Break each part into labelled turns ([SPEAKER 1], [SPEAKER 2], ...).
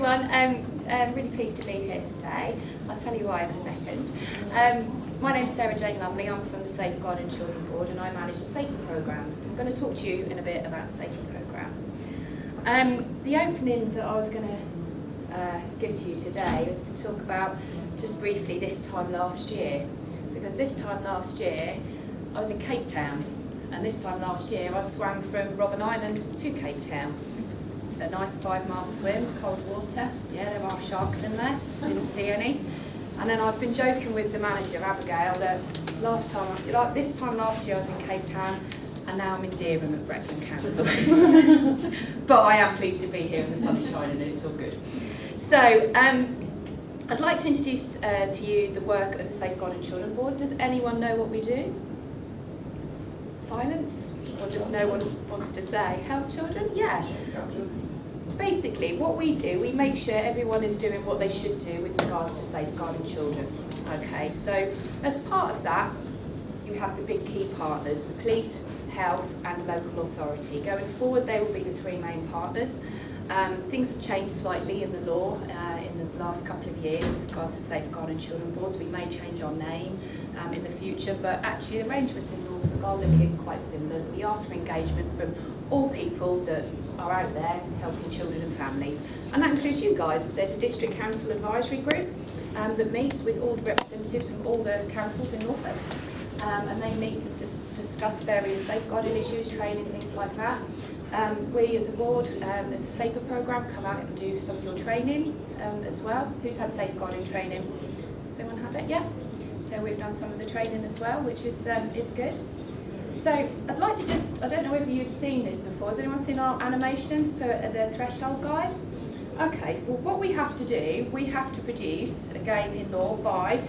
[SPEAKER 1] everyone. I'm really pleased to be here today. I'll tell you why in a second. My name's Sarah Jane Lumley. I'm from the Safeguarding Children Board and I manage the SAFER programme. I'm going to talk to you in a bit about the SAFER programme. The opening that I was going to give to you today was to talk about just briefly this time last year. Because this time last year I was in Cape Town, and this time last year I swam from Robben Island to Cape Town. A nice 5-mile swim, cold water. Yeah, there are sharks in there. Didn't see any. And then I've been joking with the manager, Abigail, that this time last year I was in Cape Town, and now I'm in Dereham at Brecon Council. But I am pleased to be here and the sun is shining and it's all good. So, I'd like to introduce to you the work of the Safeguarding Children Board. Does anyone know what we do? Silence? Or just no one wants to say? Help children? Yeah. Basically, what we do, we make sure everyone is doing what they should do with regards to safeguarding children. Okay, so as part of that, you have the big key partners, the police, health and local authority. Going forward, they will be the 3 main partners. Things have changed slightly in the law in the last couple of years with regards to safeguarding children boards. We may change our name in the future, but actually the arrangements in Norfolk are looking quite similar. We ask for engagement from all people that are out there helping children and families, and that includes you guys. There's a district council advisory group that meets with all the representatives from all the councils in Norfolk, and they meet to discuss various safeguarding issues, training, things like that. We as a board, the SAFER programme, come out and do some of your training as well. Who's had safeguarding training? Has anyone had it? Yeah? So we've done some of the training as well, which is good. So I'd like to I don't know whether you've seen this before. Has anyone seen our animation for the threshold guide? Okay, well what we have to do, we have to produce, again in law, by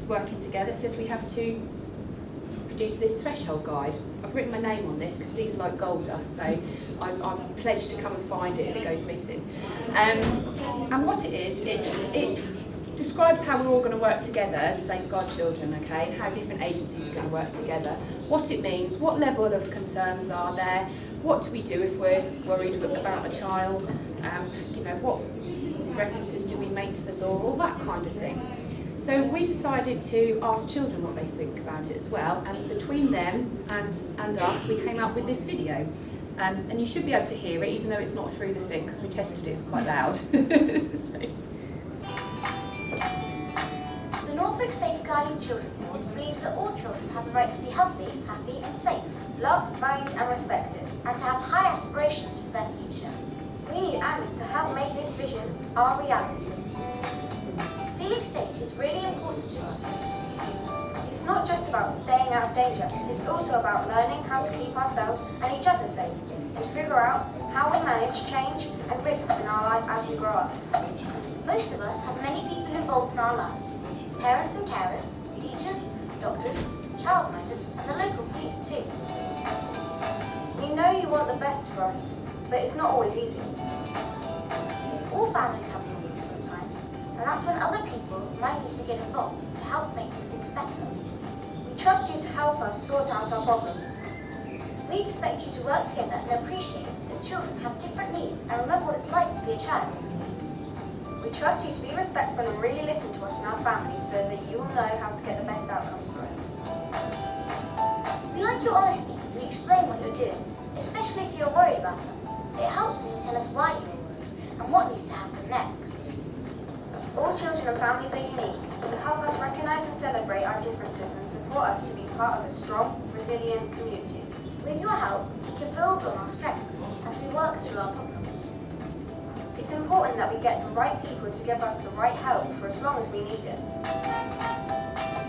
[SPEAKER 1] working together, says we have to produce this threshold guide. I've written my name on this because these are like gold dust, so I'm pledged to come and find it if it goes missing. And what it is, it describes how we're all going to work together to safeguard children, okay, and how different agencies are going to work together, what it means, what level of concerns are there, what do we do if we're worried about a child, what references do we make to the law, all that kind of thing. So we decided to ask children what they think about it as well, and between them and us, we came up with this video. And you should be able to hear it, even though it's not through the thing, because we tested it, it's quite loud. So.
[SPEAKER 2] The Norfolk Safeguarding Children Board believes that all children have the right to be healthy, happy and safe, loved, valued and respected, and to have high aspirations for their future. We need adults to help make this vision our reality. Feeling safe is really important to us. It's not just about staying out of danger, it's also about learning how to keep ourselves and each other safe, and figure out how we manage change and risks in our life as we grow up. Most of us have many people involved in our lives. Parents and carers, teachers, doctors, childminders, and the local police too. We know you want the best for us, but it's not always easy. All families have problems sometimes, and that's when other people might need to get involved to help make things better. We trust you to help us sort out our problems. We expect you to work together and appreciate that children have different needs and remember what it's like to be a child. We trust you to be respectful and really listen to us and our families so that you will know how to get the best outcomes for us. We like your honesty when you explain what you're doing, especially if you're worried about us. It helps when you tell us why you're worried and what needs to happen next. All children and families are unique. You help us recognise and celebrate our differences and support us to be part of a strong, resilient community. With your help, we can build on our strengths as we work through our problems. It's important that we get the right people to give us the right help for as long as we need it.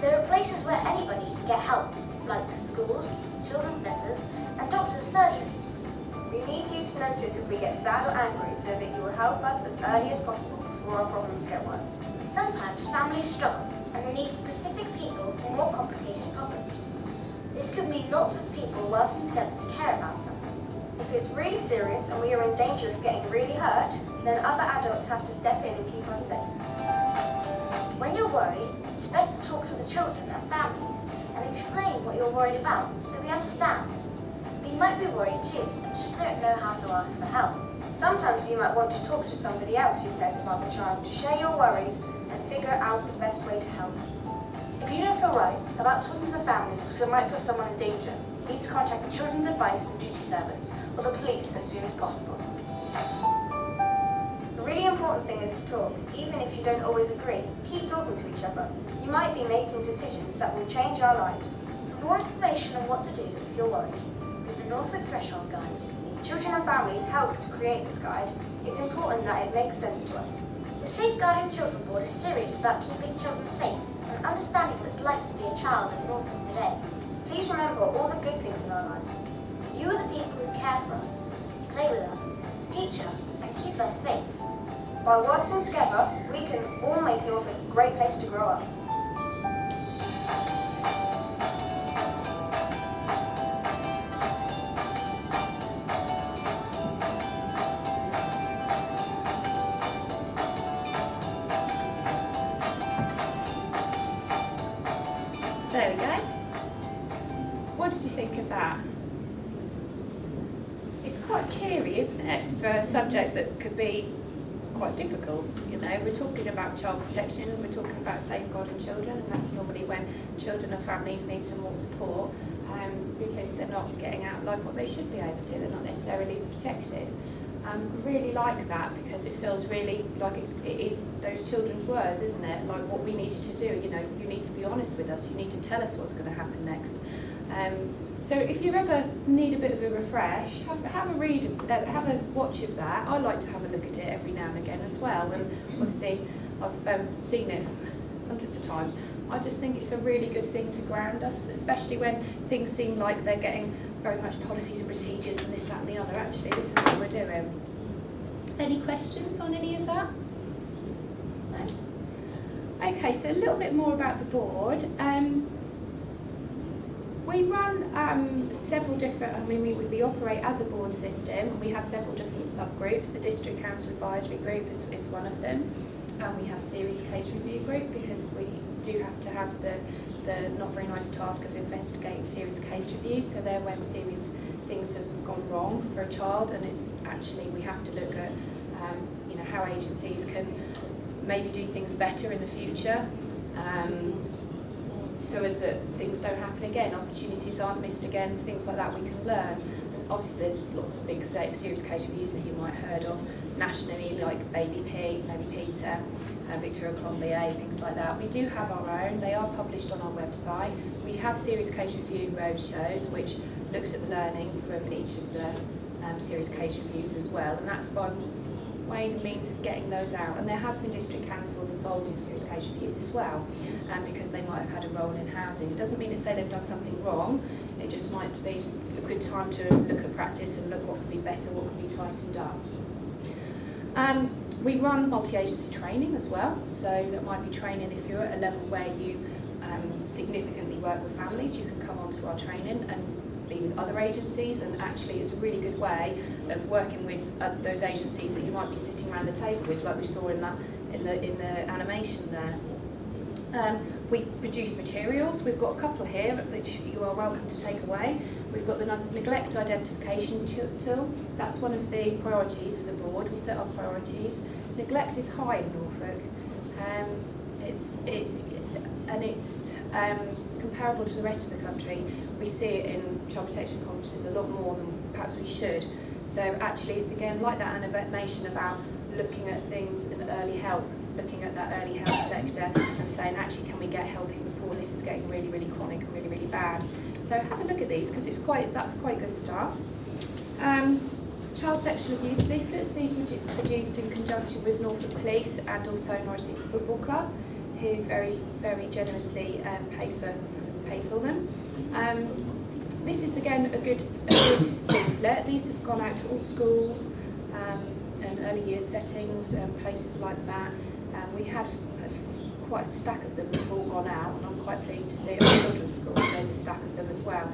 [SPEAKER 2] There are places where anybody can get help, like schools, children's centres, and doctors' surgeries. We need you to notice if we get sad or angry so that you will help us as early as possible before our problems get worse. Sometimes families struggle and they need specific people for more complicated problems. This could mean lots of people working together to care about us. If it's really serious and we are in danger of getting really hurt, then other adults have to step in and keep us safe. When you're worried, it's best to talk to the children and families and explain what you're worried about so we understand. But you might be worried too, and just don't know how to ask for help. Sometimes you might want to talk to somebody else who cares about the child to share your worries and figure out the best way to help. If you don't feel right about talking to the families because it might put someone in danger, please contact the Children's Advice and Duty Service or the police as soon as possible. The really important thing is to talk, even if you don't always agree. Keep talking to each other. You might be making decisions that will change our lives. For more information on what to do if you're worried, read the Norfolk Threshold Guide. Children and families helped to create this guide. It's important that it makes sense to us. The Safeguarding Children Board is serious about keeping children safe and understanding what it's like to be a child in Norfolk today. Please remember all the good things in our lives. You are the people who care for us, play with us, teach us, and keep us safe. By working together, we can all make Norfolk a great place to grow up.
[SPEAKER 1] There we go. What did you think of that? It's quite cheery, isn't it, for a subject that could be quite difficult. You know, we're talking about child protection, we're talking about safeguarding children, and that's normally when children and families need some more support because they're not getting out in life what they should be able to. They're not necessarily protected. I really like that because it feels really like it is those children's words, isn't it? Like what we need you to do. You know, you need to be honest with us. You need to tell us what's going to happen next. So if you ever need a bit of a refresh, have a read of that, have a watch of that. I like to have a look at it every now and again as well. And obviously, I've seen it hundreds of times. I just think it's a really good thing to ground us, especially when things seem like they're getting very much policies and procedures and this, that and the other. Actually, this is what we're doing. Any questions on any of that? No? Okay, so a little bit more about the board. We run several different, we operate as a board system, and we have several different subgroups. The District Council Advisory Group is one of them. We have Serious Case Review Group because we do have to have the not very nice task of investigating serious case reviews. So they're when serious things have gone wrong for a child, and it's actually we have to look at how agencies can maybe do things better in the future, so as that things don't happen again, opportunities aren't missed again, things like that we can learn. Obviously there's lots of big serious case reviews that you might have heard of nationally, like Baby P, Baby Peter, Victoria Colombier, things like that. We do have our own, they are published on our website. We have serious case review roadshows which looks at the learning from each of the serious case reviews as well, and that's by ways and means of getting those out. And there has been district councils involved in serious case reviews as well, because they might have had a role in housing. It doesn't mean to say they've done something wrong, it just might be a good time to look at practice and look what can be better, what can be tightened up. We run multi-agency training as well, so that might be training if you're at a level where you significantly work with families, you can come onto our training and be with other agencies, and actually it's a really good way of working with those agencies that you might be sitting around the table with, like we saw in the animation there. We produce materials. We've got a couple here that you are welcome to take away. We've got the neglect identification tool. That's one of the priorities for the board. We set our priorities. Neglect is high in Norfolk. It's comparable to the rest of the country. We see it in child protection conferences a lot more than perhaps we should. So actually it's again like that animation about looking at things in early help, looking at that early help sector and saying actually can we get helping before this is getting really, really chronic and really, really bad. So have a look at these because that's quite good stuff. Child sexual abuse leaflets, these were produced in conjunction with Norfolk Police and also Norwich City Football Club, who very, very generously paid for them. This is again a good leaflet. These have gone out to all schools and early years settings and places like that. We had quite a stack of them that have all gone out, and I'm quite pleased to see at the children's school there's a stack of them as well.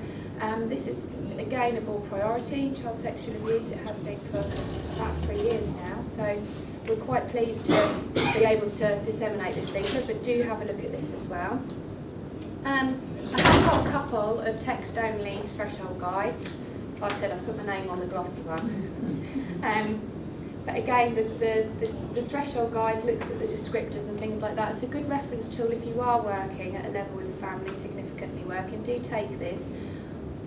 [SPEAKER 1] This is again a board priority, child sexual abuse. It has been for about 3 years now, so we're quite pleased to be able to disseminate this leaflet, but do have a look at this as well. I've got a couple of text-only threshold guides. Like I said, I've put my name on the glossy one. But again, the threshold guide looks at the descriptors and things like that. It's a good reference tool if you are working at a level with a family, significantly working. Do take this.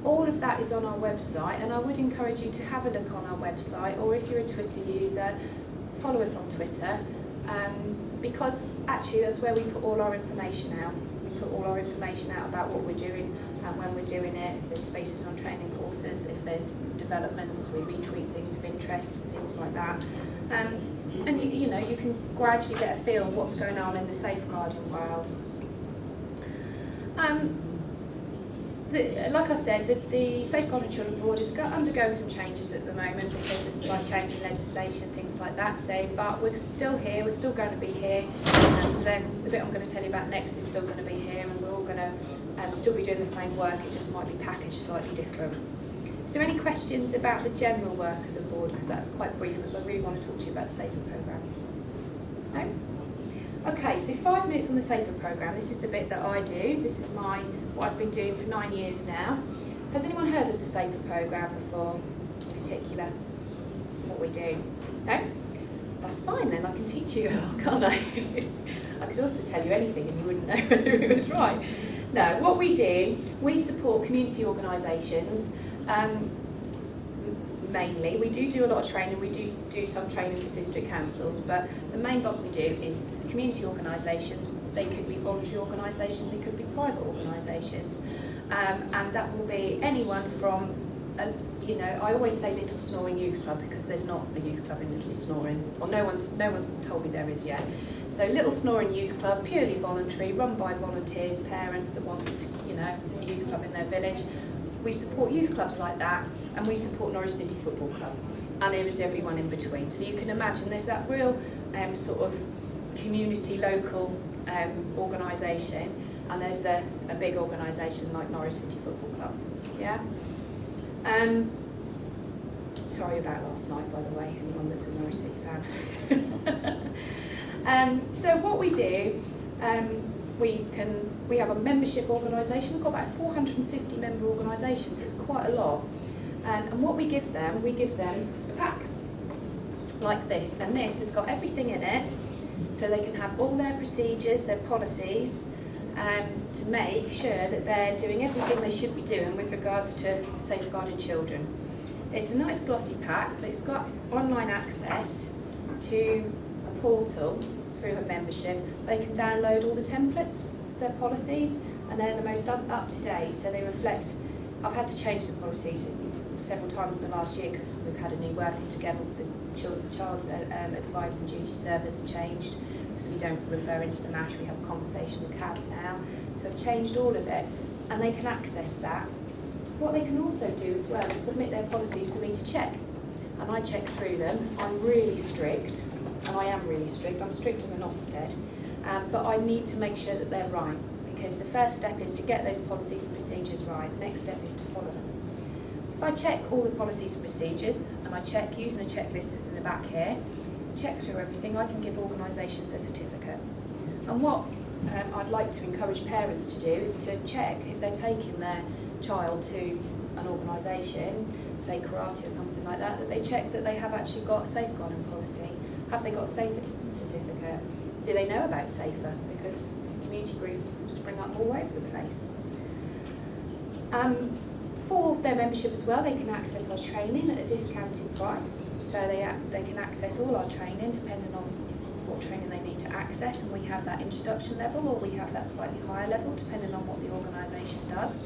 [SPEAKER 1] All of that is on our website, and I would encourage you to have a look on our website, or if you're a Twitter user, follow us on Twitter, because actually that's where we put all our information out. We put all our information out about what we're doing and when we're doing it, if there's spaces on training courses, if there's developments, we retweet things of interest, things like that. And you know, you can gradually get a feel of what's going on in the safeguarding world. Like I said, the Safeguarding Children Board is undergoing some changes at the moment because of slight change in legislation, things like that. So, but we're still here, we're still going to be here, and then the bit I'm going to tell you about next is still going to be here, and we're all going to still be doing the same work, it just might be packaged slightly different. Is there any questions about the general work of the board? Because that's quite brief, because I really want to talk to you about the SAFER programme. No? Okay, so 5 minutes on the SAFER programme. This is the bit that I do. This is what I've been doing for 9 years now. Has anyone heard of the SAFER programme before, in particular? What we do? No? That's fine then, I can teach you, can't I? I could also tell you anything and you wouldn't know whether it was right. No, what we do, we support community organisations, mainly. We do a lot of training, we do some training for district councils, but the main bulk we do is community organisations. They could be voluntary organisations, they could be private organisations, and that will be anyone from, you know, I always say Little Snoring Youth Club because there's not a youth club in Little Snoring, or no one's told me there is yet. So Little Snoring Youth Club, purely voluntary, run by volunteers, parents that want, you know, a youth club in their village. We support youth clubs like that, and we support Norwich City Football Club, and there is everyone in between. So you can imagine there's that real sort of community, local organisation, and there's a big organisation like Norwich City Football Club. Yeah. Sorry about last night, by the way, anyone that's a Norwich City fan. So what we do, we have a membership organisation. We've got about 450 member organisations. It's quite a lot. And what we give them a pack like this, and this has got everything in it, so they can have all their procedures, their policies, to make sure that they're doing everything they should be doing with regards to safeguarding children. It's a nice glossy pack, but it's got online access to a portal through a membership. They can download all the templates, their policies, and they're the most up to date, so they reflect. I've had to change the policies several times in the last year because we've had a new working together with the child advice and duty service changed, because we don't refer into the MASH, we have a conversation with CADS now. So I've changed all of it, and they can access that. What they can also do as well is submit their policies for me to check, and I check through them. I'm really strict, and I am really strict. I'm stricter than Ofsted, but I need to make sure that they're right, because the first step is to get those policies and procedures right. The next step is to follow them. If I check all the policies and procedures, and I check using a checklist that's in the back here, check through everything, I can give organisations a certificate. And what I'd like to encourage parents to do is to check if they're taking their child to an organisation, say karate or something like that, that they check that they have actually got a safeguarding policy. Have they got a SAFER certificate? Do they know about SAFER? Because community groups spring up all over the place. For their membership as well, they can access our training at a discounted price. So they can access all our training depending on what training they need to access, and we have that introduction level, or we have that slightly higher level depending on what the organisation does.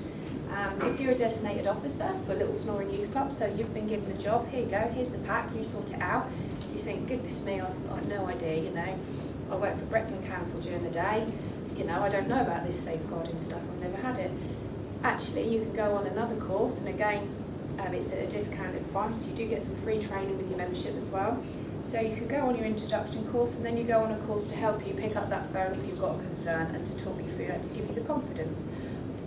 [SPEAKER 1] If you're a designated officer for Little Snoring Youth Club, so you've been given the job, here you go, here's the pack, you sort it out. You think, goodness me, I've no idea, you know. I work for Brecton Council during the day, you know, I don't know about this safeguarding stuff, I've never had it. Actually, you can go on another course, and again, it's at a discounted price. You do get some free training with your membership as well. So you can go on your introduction course, and then you go on a course to help you pick up that phone if you've got a concern, and to talk you through that, to give you the confidence.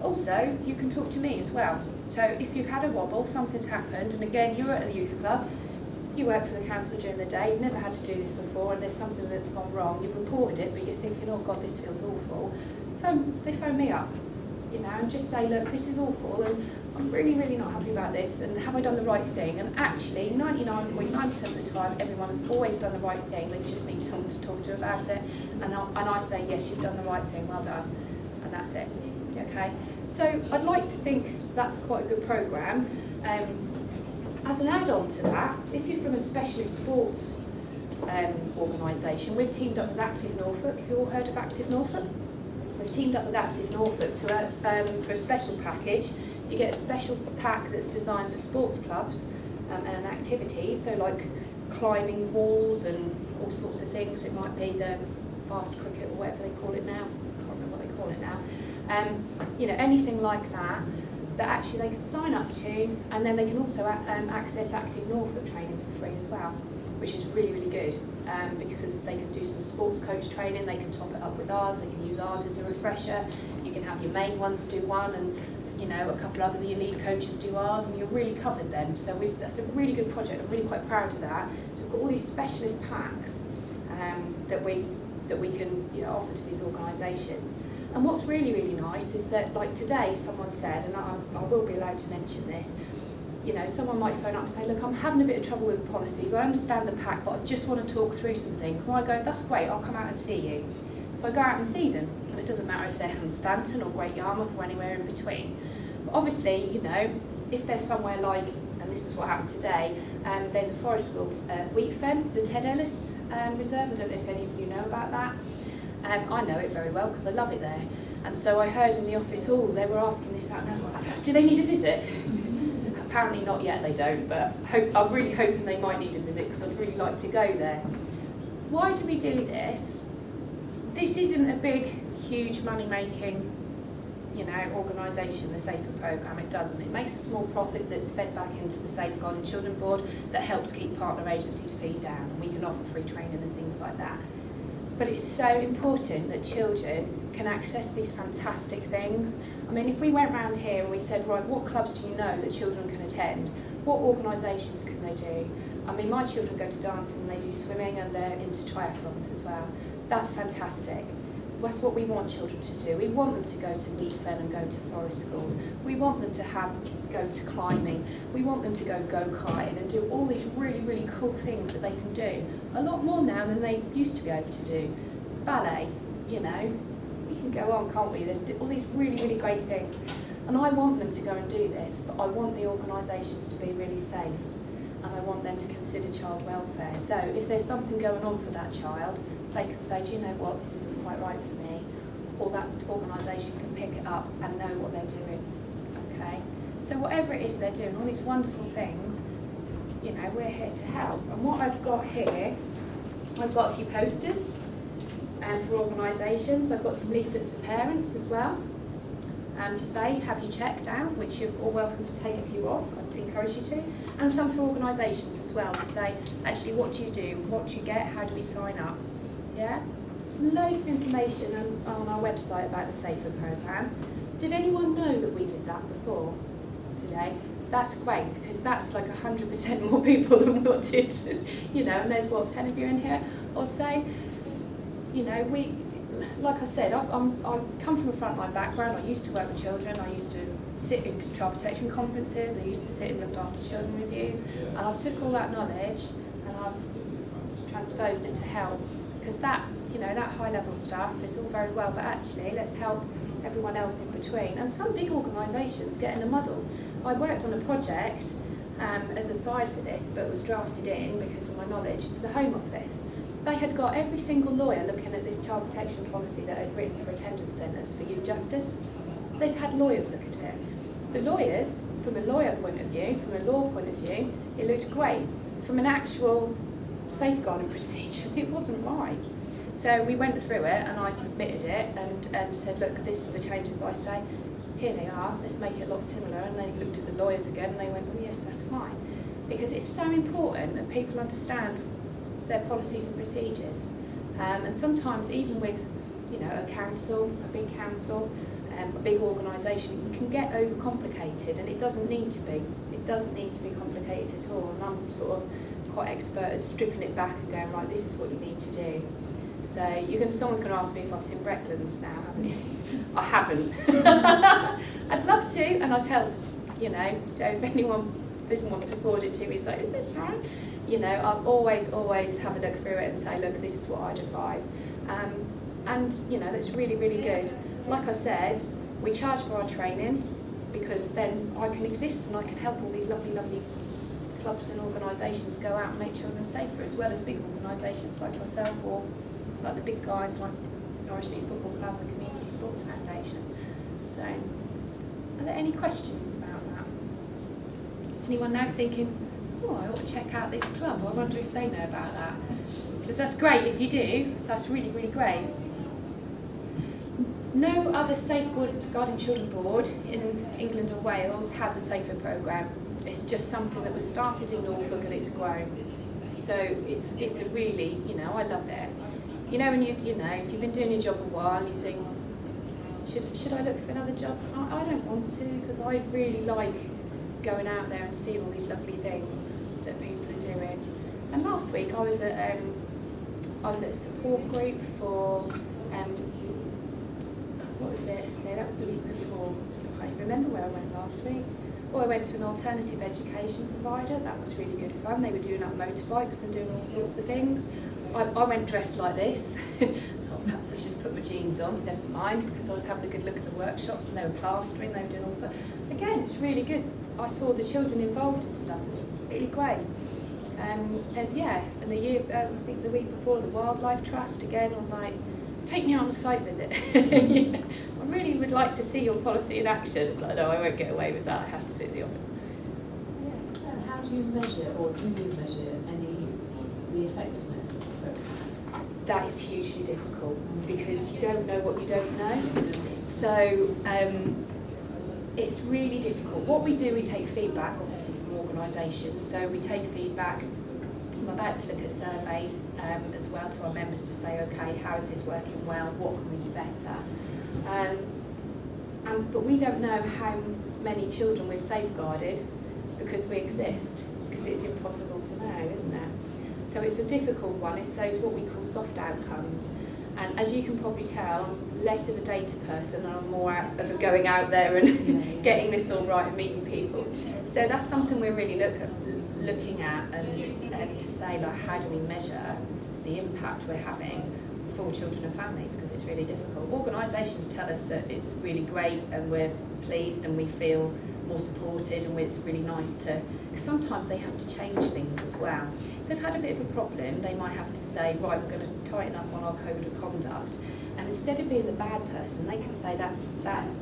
[SPEAKER 1] Also, you can talk to me as well. So if you've had a wobble, something's happened, and again, you're at a youth club, you work for the council during the day, you've never had to do this before, and there's something that's gone wrong, you've reported it, but you're thinking, oh God, this feels awful, they phone me up, you know, and just say, look, this is awful, and I'm really, really not happy about this, and have I done the right thing? And actually, 99.9% of the time, everyone has always done the right thing. They just need someone to talk to about it. And I say, yes, you've done the right thing, well done. And that's it, okay? So I'd like to think that's quite a good programme. As an add-on to that, if you're from a specialist sports organisation, we've teamed up with Active Norfolk. Have you all heard of Active Norfolk? We've teamed up with Active Norfolk to, for a special package. You get a special pack that's designed for sports clubs and activities, so like climbing walls and all sorts of things. It might be the fast cricket or whatever they call it now. I can't remember what they call it now. You know, anything like that actually they can sign up to, and then they can also access Active Norfolk training for free as well, which is really, really good, because they can do some sports coach training, they can top it up with ours, they can use ours as a refresher. You can have your main ones do one, and you know, a couple other of your lead coaches do ours, and you're really covered then. So that's a really good project. I'm really quite proud of that. So we've got all these specialist packs that we can, you know, offer to these organisations. And what's really, really nice is that, like today, someone said, and I will be allowed to mention this, you know, someone might phone up and say, look, I'm having a bit of trouble with policies. I understand the pack, but I just want to talk through some things. And I go, that's great, I'll come out and see you. So I go out and see them. And it doesn't matter if they're Hunstanton or Great Yarmouth or anywhere in between. But obviously, you know, if there's somewhere like, and this is what happened today, there's a forest schools, Wheatfen, the Ted Ellis Reserve. I don't know if any of you know about that. I know it very well because I love it there. And so I heard in the office, oh, they were asking this, that, and that. Do they need a visit? Apparently not yet, they don't, but I'm really hoping they might need a visit because I'd really like to go there. Why do we do this? This isn't a big, huge money-making, you know, organisation, the Safer programme. It doesn't. It makes a small profit that's fed back into the Safeguarding Children Board that helps keep partner agencies' fees down, and we can offer free training and things like that. But it's so important that children can access these fantastic things. I mean, if we went round here and we said, right, what clubs do you know that children can attend? What organisations can they do? I mean, my children go to dancing and they do swimming and they're into triathlons as well. That's fantastic. That's what we want children to do. We want them to go to Wheatfen and go to forest schools. We want them to go to climbing. We want them to go go-karting and do all these really, really cool things that they can do. A lot more now than they used to be able to do. Ballet, you know, we can go on, can't we? There's all these really, really great things. And I want them to go and do this, but I want the organisations to be really safe. And I want them to consider child welfare. So if there's something going on for that child, they can say, do you know what, this isn't quite right for me, or that organisation can pick it up and know what they're doing, okay? So whatever it is they're doing, all these wonderful things, you know, we're here to help. And what I've got here, I've got a few posters for organisations. I've got some leaflets for parents as well, to say, have you checked out, which you're all welcome to take a few off, I'd encourage you to, and some for organisations as well, to say, actually, what do you do, what do you get, how do we sign up? Yeah? There's loads of information on our website about the Safer programme. Did anyone know that we did that before today? That's great, because that's like 100% more people than what did, you know, and there's what, 10 of you in here or so? You know, we, like I said, I come from a frontline background. I used to work with children. I used to sit in child protection conferences. I used to sit and look after children reviews. And I've took all that knowledge and I've transposed it to help. Because that, you know, that high level stuff is all very well, but actually let's help everyone else in between. And some big organisations get in a muddle. I worked on a project as a side for this, but was drafted in because of my knowledge for the Home Office. They had got every single lawyer looking at this child protection policy that I'd written for attendance centres for youth justice. They'd had lawyers look at it. The lawyers, from a lawyer point of view, from a law point of view, it looked great. From an actual safeguarding procedures, it wasn't right. So we went through it and I submitted it and said, look, this is the changes I say. Here they are, let's make it a lot similar. And they looked at the lawyers again and they went, well, yes, that's fine. Because it's so important that people understand their policies and procedures. And sometimes even with, you know, a council, a big council, a big organisation, it can get overcomplicated and it doesn't need to be. It doesn't need to be complicated at all. And I'm sort of quite expert at stripping it back and going, right, this is what you need to do. So someone's going to ask me if I've seen Brecklands now, haven't you? I haven't. I'd love to, and I'd help. you know, so if anyone didn't want to forward it to me, say, is this right? You know, I'll always have a look through it and say, look, this is what I'd advise. And, you know, that's really, really good. Like I said, we charge for our training because then I can exist and I can help all these lovely, lovely clubs and organisations go out and make children safer, as well as big organisations like myself or like the big guys like Norwich City Football Club and Community Sports Foundation. So, are there any questions about that? Anyone now thinking, oh, I ought to check out this club, I wonder if they know about that? Because that's great if you do, that's really, really great. No other Safeguarding Children board in England or Wales has a safer programme. It's just something that was started in Norfolk and it's grown. So it's a really, you know, I love it. You know, when you know, if you've been doing your job a while and you think, should I look for another job? I don't want to, because I really like going out there and seeing all these lovely things that people are doing. And last week I was at a support group for what was it? No, that was the week before. I can't even remember where I went last week. Or I went to an alternative education provider. That was really good fun. They were doing up motorbikes and doing all sorts of things. I went dressed like this. Perhaps I should have put my jeans on, never mind, because I was having a good look at the workshops and they were plastering, they were doing all sorts. Again, it's really good. I saw the children involved and stuff. It was really great. And yeah, and the year, I think the week before, the Wildlife Trust, again, I'm like, take me on a site visit. Yeah. I really would like to see your policy in action. It's like, no, I won't get away with that. I have to sit in the office.
[SPEAKER 3] Yeah. So how do you measure, or do you measure the effectiveness of the programme?
[SPEAKER 1] That is hugely difficult because you don't know what you don't know. So it's really difficult. What we do, we take feedback, obviously, from organisations. So we take feedback. I'm about to look at surveys as well to our members to say, okay, how is this working well? What can we do better? But we don't know how many children we've safeguarded because we exist, because it's impossible to know, isn't it? So it's a difficult one. It's those what we call soft outcomes. And as you can probably tell, I'm less of a data person and I'm more of a going out there and getting this all right and meeting people. So that's something we're really looking at and to say, like, how do we measure the impact we're having for children and families, because it's really difficult. Organisations tell us that it's really great and we're pleased and we feel more supported and it's really nice to, because sometimes they have to change things as well. If they've had a bit of a problem, they might have to say, right, we're going to tighten up on our code of conduct. And instead of being the bad person, they can say that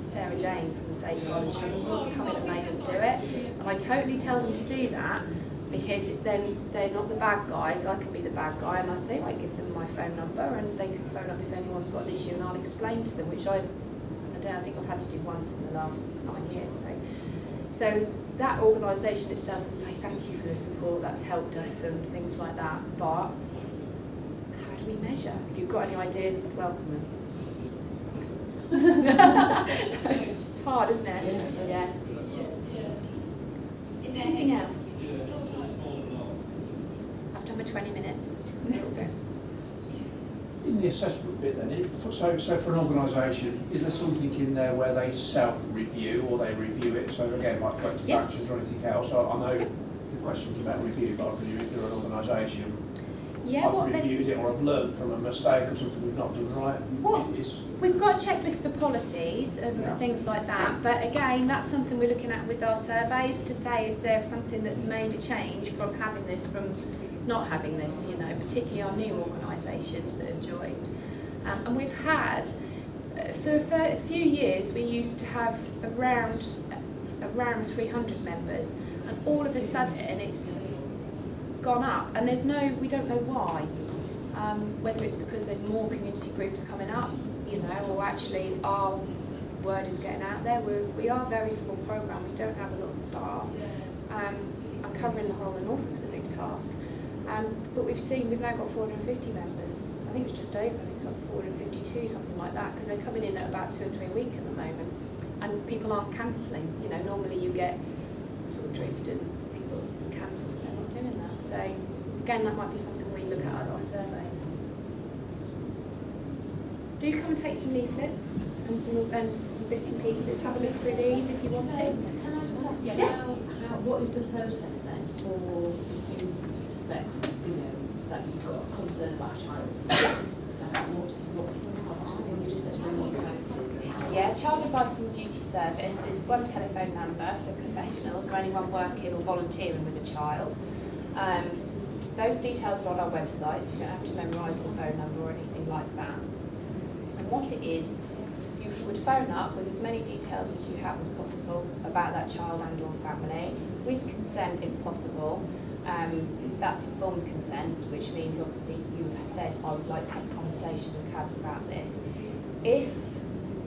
[SPEAKER 1] Sarah Jane from the Safeguarding Children Board's come in and made us do it. And I totally tell them to do that, because then they're not the bad guys. I can be the bad guy, and I say, I give them my phone number and they can phone up if anyone's got an issue, and I'll explain to them, which I think I've had to do once in the last 9 years. So that organisation itself will say thank you for the support, that's helped us and things like that. But how do we measure? If you've got any ideas, I'd welcome them. It's hard, isn't it? Yeah. Anything else? I've done my 20 minutes. Okay.
[SPEAKER 4] In the assessment bit then, so for an organisation, is there something in there where they self-review or they review it? So again, like corrective actions or anything else? So I know the question's about review, but I presume if they're an organisation, I've reviewed it or I've learned from a mistake or something we've not done right.
[SPEAKER 1] We've got a checklist for policies and things like that, but again, that's something we're looking at with our surveys to say, is there something that's made a change from having this, from not having this, you know, particularly our new organisations that have joined. And we've had, for a few years, we used to have around 300 members, and all of a sudden it's gone up, and we don't know why. Whether it's because there's more community groups coming up, you know, or actually our word is getting out there. We are a very small programme, we don't have a lot of staff. And covering the whole of Norfolk is a big task. But we've now got 450 members. I think it's just over, I think it's like 452, something like that, because they're coming in at about 2 or 3 a week at the moment. And people aren't cancelling. You know, normally you get sort of drift and people cancel, but they're not doing that. So again, that might be something we look at our surveys. do come and take some leaflets and some bits and pieces. Have a look through these if you want
[SPEAKER 3] So,
[SPEAKER 1] to.
[SPEAKER 3] can I just ask you, what is the process then for if you suspect, that you've got a concern about a child? Can you just explain what your answer is?
[SPEAKER 1] Yeah, Child Advice and Duty Service is one telephone number for professionals or anyone working or volunteering with a child. Those details are on our website, so you don't have to memorise the phone number or anything like that. And what it is, you would phone up with as many details as you have as possible about that child and or family, with consent if possible. That's informed consent, which means obviously you have said, I would like to have a conversation with CADS about this. If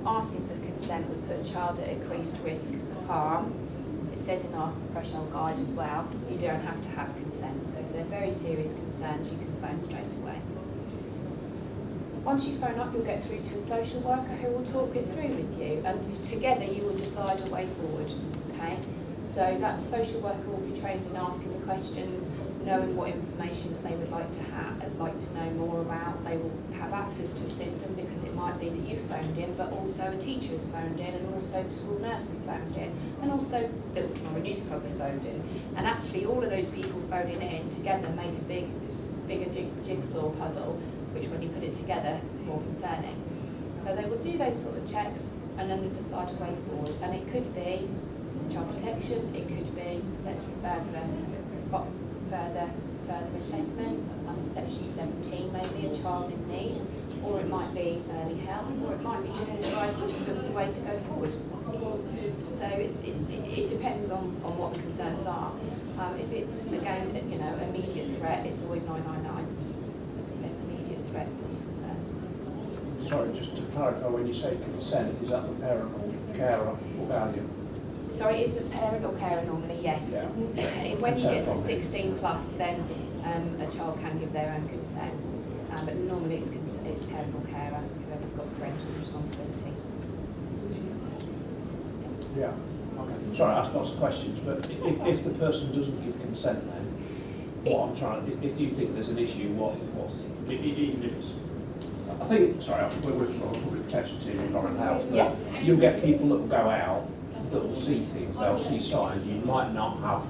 [SPEAKER 1] asking for consent would put a child at increased risk of harm, it says in our professional guide as well, you don't have to have consent. So if they're very serious concerns, you can phone straight away. Once you phone up, you'll get through to a social worker who will talk it through with you, and together you will decide a way forward. Okay? So that social worker will be trained in asking the questions, knowing what information that they would like to know more about. They will have access to a system because it might be that you've phoned in, but also a teacher has phoned in, and also the school nurse has phoned in, and also Bilston or a youth club has phoned in. And actually all of those people phoning in together make a bigger jigsaw puzzle, which when you put it together, more concerning. So they will do those sort of checks and then decide a way forward. And it could be child protection, it could be let's refer for further assessment under section 17, maybe a child in need, or it might be early help, or it might be just advice as to the way to go forward. So it depends on what the concerns are. If it's again immediate threat, it's always 999. If there's an immediate threat concern.
[SPEAKER 4] Sorry, just to clarify, when you say consent, is that the parent or carer or guardian?
[SPEAKER 1] Sorry, is the parent or carer normally? Yes.
[SPEAKER 4] Yeah.
[SPEAKER 1] When you get to 16 plus, then a child can give their own consent. But normally it's parent or carer, whoever's got parental responsibility.
[SPEAKER 4] Yeah. Okay. Sorry, I asked lots of questions, but if the person doesn't give consent, then if you think there's an issue, even if it's, I think, sorry, we're sort of public protection team, environment health, but
[SPEAKER 1] Yeah.
[SPEAKER 4] you'll get people that will go out that will see things, they'll see signs, you might not have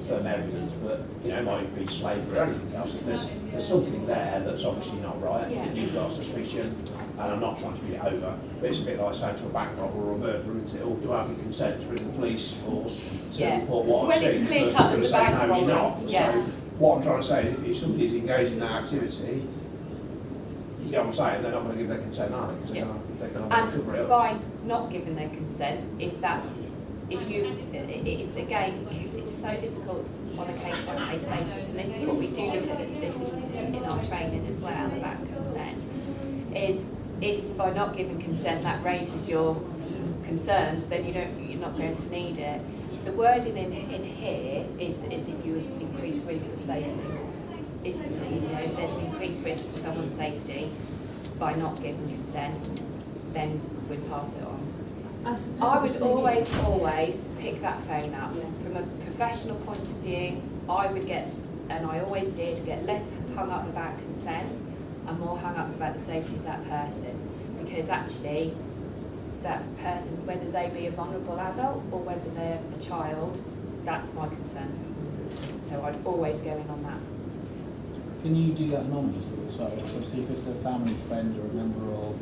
[SPEAKER 4] firm evidence, but it might be slavery or anything else. There's something there that's obviously not right,
[SPEAKER 1] Yeah.
[SPEAKER 4] that you've got a suspicion, and I'm not trying to be over, but it's a bit like saying to a bank robber or a burglar, isn't it? Or do I have your consent to bring the police force to
[SPEAKER 1] Yeah.
[SPEAKER 4] report what I've
[SPEAKER 1] When
[SPEAKER 4] seen?
[SPEAKER 1] it's clear
[SPEAKER 4] Because
[SPEAKER 1] cut
[SPEAKER 4] they're
[SPEAKER 1] as a
[SPEAKER 4] saying,
[SPEAKER 1] bank
[SPEAKER 4] no, you're
[SPEAKER 1] robbery,
[SPEAKER 4] not.
[SPEAKER 1] yeah.
[SPEAKER 4] So what I'm trying to say is if somebody's engaged in that activity, you get what I'm saying, they're not going to give their consent, are they? Because
[SPEAKER 1] Yeah.
[SPEAKER 4] they can
[SPEAKER 1] And
[SPEAKER 4] cover it up.
[SPEAKER 1] by not giving their consent, it's so difficult on a case-by-case basis, and this is what we do look at this in our training as well about consent, is if by not giving consent that raises your concerns, then you're not going to need it. The wording in here is if you increase risk of safety. If there's an increased risk to someone's safety by not giving consent, then we'd pass it on. I would always pick that phone up.
[SPEAKER 3] Yeah.
[SPEAKER 1] From a professional point of view, I would get, and I always did, get less hung up about consent and more hung up about the safety of that person. Because actually, that person, whether they be a vulnerable adult or whether they're a child, that's my concern. So I'd always go in on that.
[SPEAKER 5] Can you do that anonymously as well? Just obviously if it's a family friend or a member or...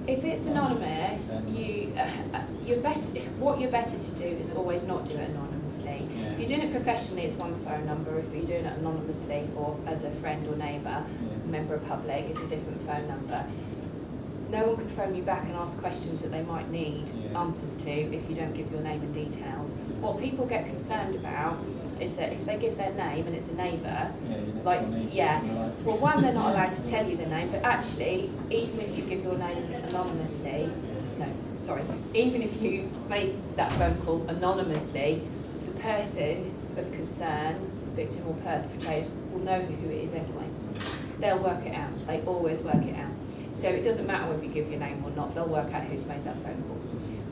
[SPEAKER 1] If it's anonymous, what you're better to do is always not do it anonymously.
[SPEAKER 5] Yeah.
[SPEAKER 1] If you're doing it professionally, it's one phone number. If you're doing it anonymously or as a friend or neighbour, member of public, it's a different phone number. No one can phone you back and ask questions that they might need answers to if you don't give your name and details. What people get concerned about is that if they give their name and it's a neighbour, well, one, they're not allowed to tell you the name, but actually, even if you give your name anonymously, even if you make that phone call anonymously, the person of concern, victim or perpetrator, will know who it is anyway. They'll work it out. They always work it out. So it doesn't matter whether you give your name or not, they'll work out who's made that phone call.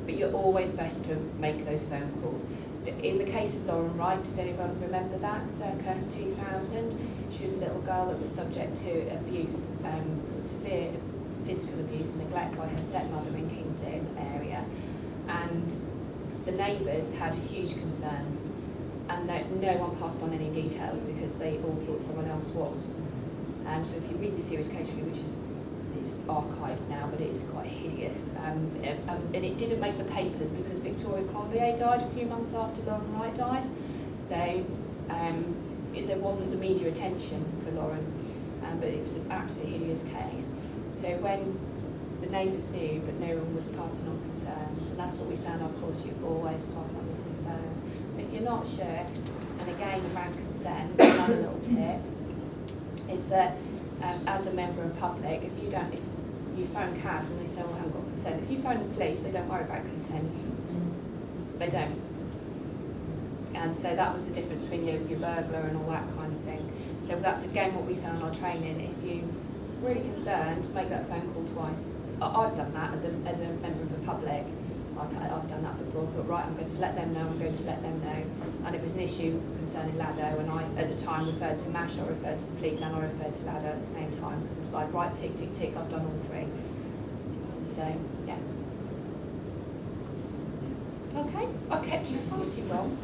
[SPEAKER 1] But you're always best to make those phone calls. In the case of Lauren Wright, does anyone remember that, circa 2000? She was a little girl that was subject to abuse, sort of severe physical abuse. abuse and neglect by her stepmother in Kings Lynn area, and the neighbours had huge concerns, and no one passed on any details because they all thought someone else was. So if you read the serious case review, which is it's archived now, but it is quite hideous, and it didn't make the papers because Victoria Collier died a few months after Lauren Wright died, so there wasn't the media attention for Lauren, but it was an absolutely hideous case. So when the neighbours knew, but no one was passing on concerns, and that's what we say in our course, you always pass on the concerns. If you're not sure, and again around consent, another little tip is that as a member of public, if you phone CADS and they say, well, I haven't got consent, if you phone the police, they don't worry about consent. They don't. And so that was the difference between your burglar and all that kind of thing. So that's again what we say on our training. If you're really concerned, make that phone call twice. I've done that as a member of the public. I've done that before, but right, I'm going to let them know, I'm going to let them know. And it was an issue concerning Lado, and I, at the time, referred to MASH, I referred to the police, and I referred to Lado at the same time, because it's like, right, tick, tick, tick, I've done all three. And so, yeah. Okay, I've kept you far too long.